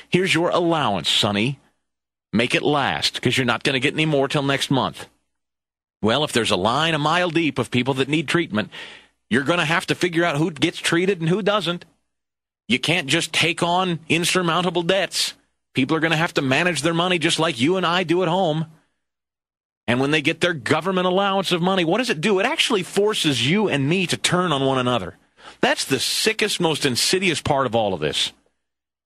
Here's your allowance, Sonny. Make it last, because you're not going to get any more till next month. Well, if there's a line a mile deep of people that need treatment, you're going to have to figure out who gets treated and who doesn't. You can't just take on insurmountable debts. People are going to have to manage their money just like you and I do at home. And when they get their government allowance of money, what does it do? It actually forces you and me to turn on one another. That's the sickest, most insidious part of all of this.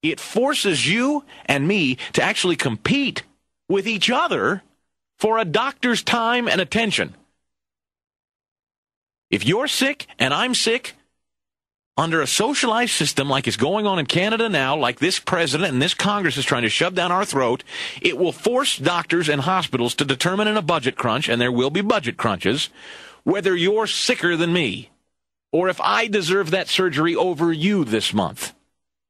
It forces you and me to actually compete with each other for a doctor's time and attention. If you're sick and I'm sick, under a socialized system like is going on in Canada now, like this president and this Congress is trying to shove down our throat, it will force doctors and hospitals to determine in a budget crunch, and there will be budget crunches, whether you're sicker than me or if I deserve that surgery over you this month.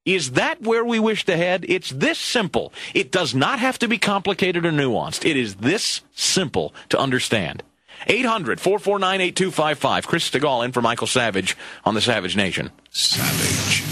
Is that where we wish to head? It's this simple. It does not have to be complicated or nuanced. It is this simple to understand. 800-449-8255. Chris Stigall in for Michael Savage on the Savage Nation. Savage.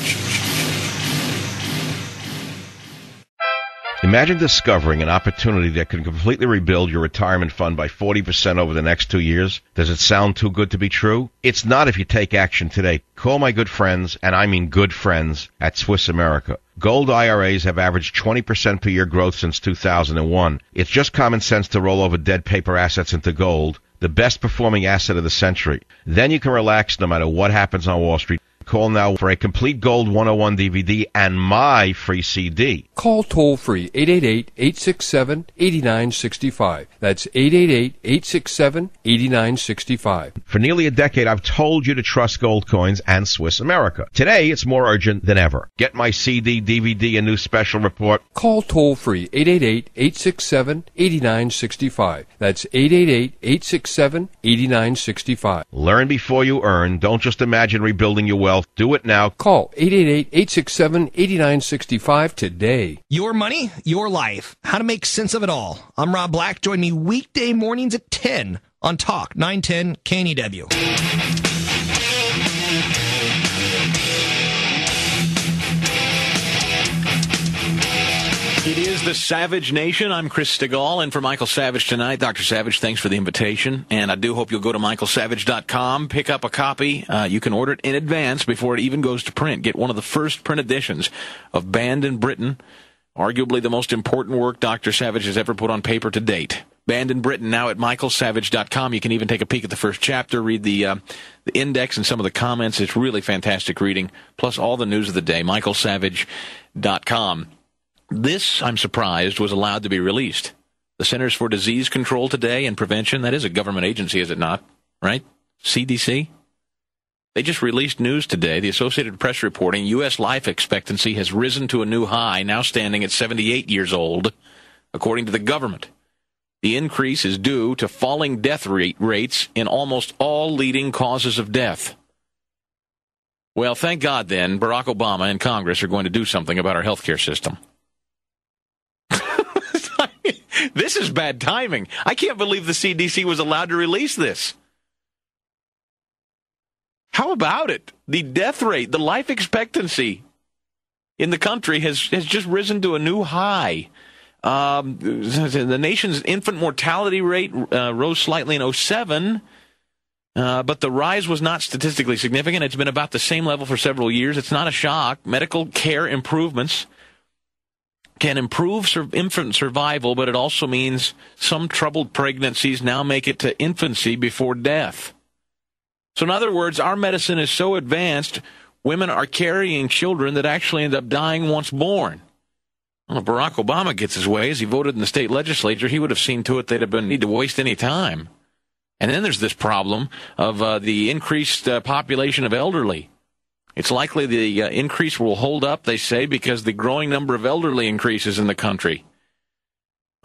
Imagine discovering an opportunity that can completely rebuild your retirement fund by 40% over the next 2 years. Does it sound too good to be true? It's not if you take action today. Call my good friends, and I mean good friends, at Swiss America. Gold IRAs have averaged 20% per year growth since 2001. It's just common sense to roll over dead paper assets into gold, the best performing asset of the century. Then you can relax no matter what happens on Wall Street. Call now for a complete Gold 101 DVD and my free CD. Call toll-free 888-867-8965. That's 888-867-8965. For nearly a decade, I've told you to trust gold coins and Swiss America. Today, it's more urgent than ever. Get my CD, DVD, and new special report. Call toll-free 888-867-8965. That's 888-867-8965. Learn before you earn. Don't just imagine rebuilding your wealth. Do it now. Call 888-867-8965 today. Your money, your life. How to make sense of it all. I'm Rob Black. Join me weekday mornings at 10 on Talk 910 KNEW. It is the Savage Nation. I'm Chris Stigall, and for Michael Savage tonight. Dr. Savage, thanks for the invitation, and I do hope you'll go to michaelsavage.com, pick up a copy. You can order it in advance before it even goes to print. Get one of the first print editions of Banned in Britain, arguably the most important work Dr. Savage has ever put on paper to date. Banned in Britain, now at michaelsavage.com. You can even take a peek at the first chapter, read the index and some of the comments. It's really fantastic reading, plus all the news of the day, michaelsavage.com. This, I'm surprised, was allowed to be released. The Centers for Disease Control today and Prevention, that is a government agency, is it not? Right? CDC? They just released news today. The Associated Press reporting U.S. life expectancy has risen to a new high, now standing at 78 years old, according to the government. The increase is due to falling death rates in almost all leading causes of death. Well, thank God, then, Barack Obama and Congress are going to do something about our health care system. This is bad timing. I can't believe the CDC was allowed to release this. How about it? The death rate, the life expectancy in the country has just risen to a new high. The nation's infant mortality rate rose slightly in 2007, but the rise was not statistically significant. It's been about the same level for several years. It's not a shock. Medical care improvements can improve infant survival, but it also means some troubled pregnancies now make it to infancy before death. So in other words, our medicine is so advanced, women are carrying children that actually end up dying once born. Well, if Barack Obama gets his way, as he voted in the state legislature, he would have seen to it they'd have been need to waste any time. And then there's this problem of the increased population of elderly. It's likely the increase will hold up, they say, because the growing number of elderly increases in the country.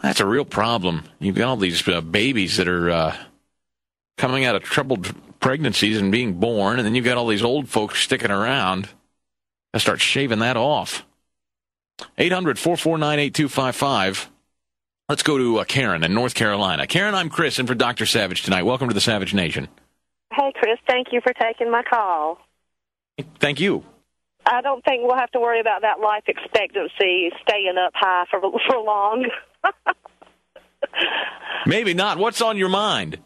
That's a real problem. You've got all these babies that are coming out of troubled pregnancies and being born, and then you've got all these old folks sticking around. I start shaving that off. 800-449-8255. Let's go to Karen in North Carolina. Karen, I'm Chris, and for Dr. Savage tonight. Welcome to the Savage Nation. Hey, Chris. Thank you for taking my call. Thank you. I don't think we'll have to worry about that life expectancy staying up high for long. Maybe not. What's on your mind?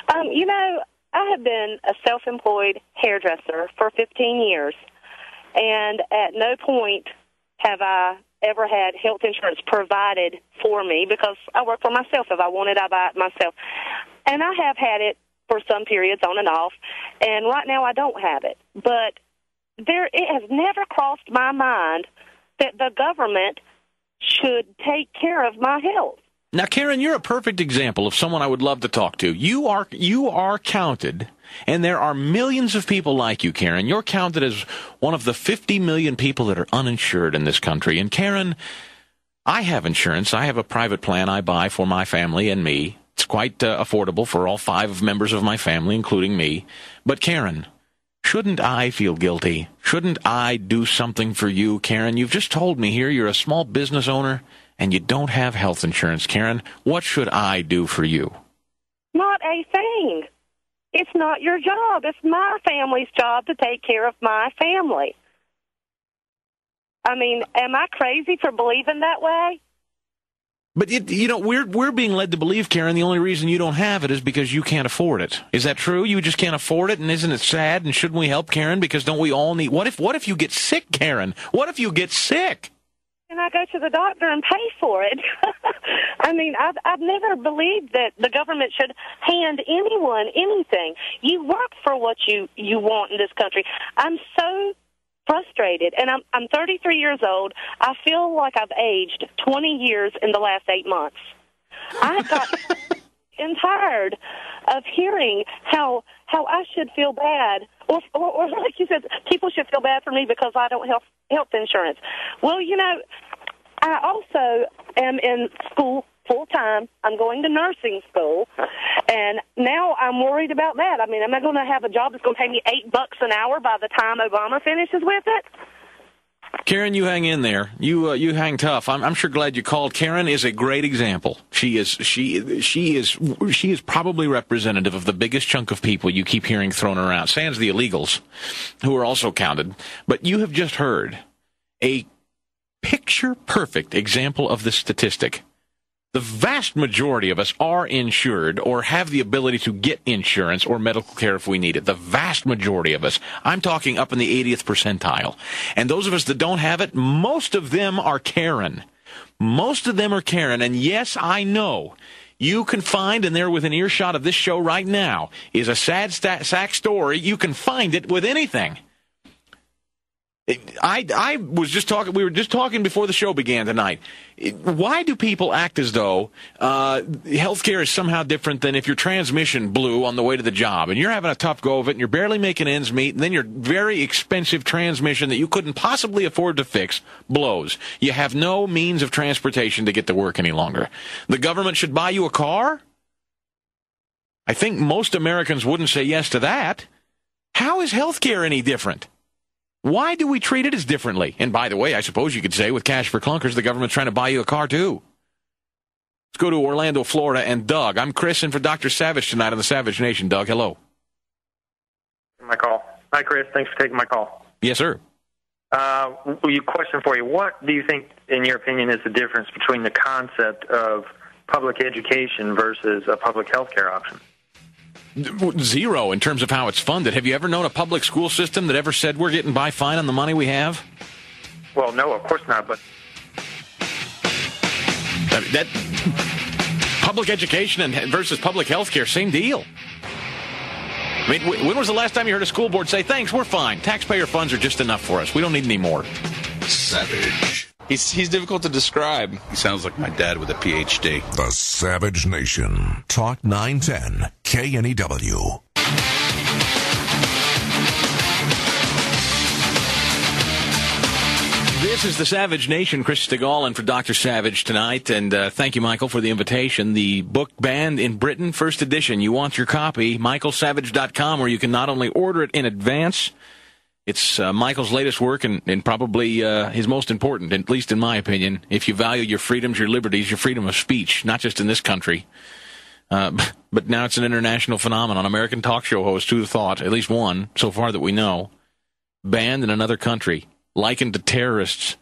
I have been a self-employed hairdresser for 15 years, and at no point have I ever had health insurance provided for me because I work for myself. If I want it, I buy it myself. And I have had it for some periods on and off, and right now I don't have it. But it has never crossed my mind that the government should take care of my health. Now, Karen, you're a perfect example of someone I would love to talk to. You are counted, and there are millions of people like you, Karen. You're counted as one of the 50 million people that are uninsured in this country. And, Karen, I have insurance. I have a private plan I buy for my family and me. It's quite affordable for all 5 members of my family, including me. But, Karen, shouldn't I feel guilty? Shouldn't I do something for you, Karen? You've just told me here you're a small business owner and you don't have health insurance. Karen, what should I do for you? Not a thing. It's not your job. It's my family's job to take care of my family. I mean, am I crazy for believing that way? But, we're being led to believe, Karen, the only reason you don't have it is because you can't afford it. Is that true? You just can't afford it, and isn't it sad? And shouldn't we help, Karen? Because don't we all need... What if you get sick, Karen? What if you get sick? And I go to the doctor and pay for it. I mean, I've never believed that the government should hand anyone anything. You work for what you want in this country. I'm so frustrated, and I'm 33 years old. I feel like I've aged 20 years in the last 8 months. I got tired of hearing how I should feel bad, or like you said, people should feel bad for me because I don't have health insurance. Well, I also am in school full-time. I'm going to nursing school, and now I'm worried about that. I mean, am I going to have a job that's going to pay me $8 an hour by the time Obama finishes with it? Karen, you hang in there. You hang tough. I'm sure glad you called. Karen is a great example. She is probably representative of the biggest chunk of people you keep hearing thrown around, sans the illegals, who are also counted. But you have just heard a picture-perfect example of this statistic. The vast majority of us are insured or have the ability to get insurance or medical care if we need it. The vast majority of us. I'm talking up in the 80th percentile. And those of us that don't have it, most of them are Karen. Most of them are Karen. And yes, I know you can find, and they're within earshot of this show right now, is a sad sack story. You can find it with anything. I was just talking. We were just talking before the show began tonight. Why do people act as though healthcare is somehow different than if your transmission blew on the way to the job and you're having a tough go of it and you're barely making ends meet, and then your very expensive transmission that you couldn't possibly afford to fix blows. You have no means of transportation to get to work any longer. The government should buy you a car? I think most Americans wouldn't say yes to that. How is healthcare any different? Why do we treat it as differently? And by the way, I suppose you could say with cash for clunkers, the government's trying to buy you a car too. Let's go to Orlando, Florida, and Doug. I'm Chris, in for Dr. Savage tonight on the Savage Nation. Doug, hello. My call. Hi, Chris. Thanks for taking my call. Yes, sir. Question for you. What do you think, in your opinion, is the difference between the concept of public education versus a public health care option? Zero in terms of how it's funded. Have you ever known a public school system that ever said we're getting by fine on the money we have? Well, no, of course not, but... That public education versus public health care, same deal. I mean, when was the last time you heard a school board say, thanks, we're fine. Taxpayer funds are just enough for us. We don't need any more. Savage. He's difficult to describe. He sounds like my dad with a PhD. The Savage Nation. Talk 910 KNEW. This is the Savage Nation. Chris Stigall and for Dr. Savage tonight. And thank you, Michael, for the invitation. The book Banned in Britain, first edition. You want your copy, michaelsavage.com, where you can not only order it in advance. It's Michael's latest work and probably his most important, at least in my opinion, if you value your freedoms, your liberties, your freedom of speech, not just in this country. But now it's an international phenomenon. American talk show hosts, who thought, at least one so far that we know, banned in another country, likened to terrorists,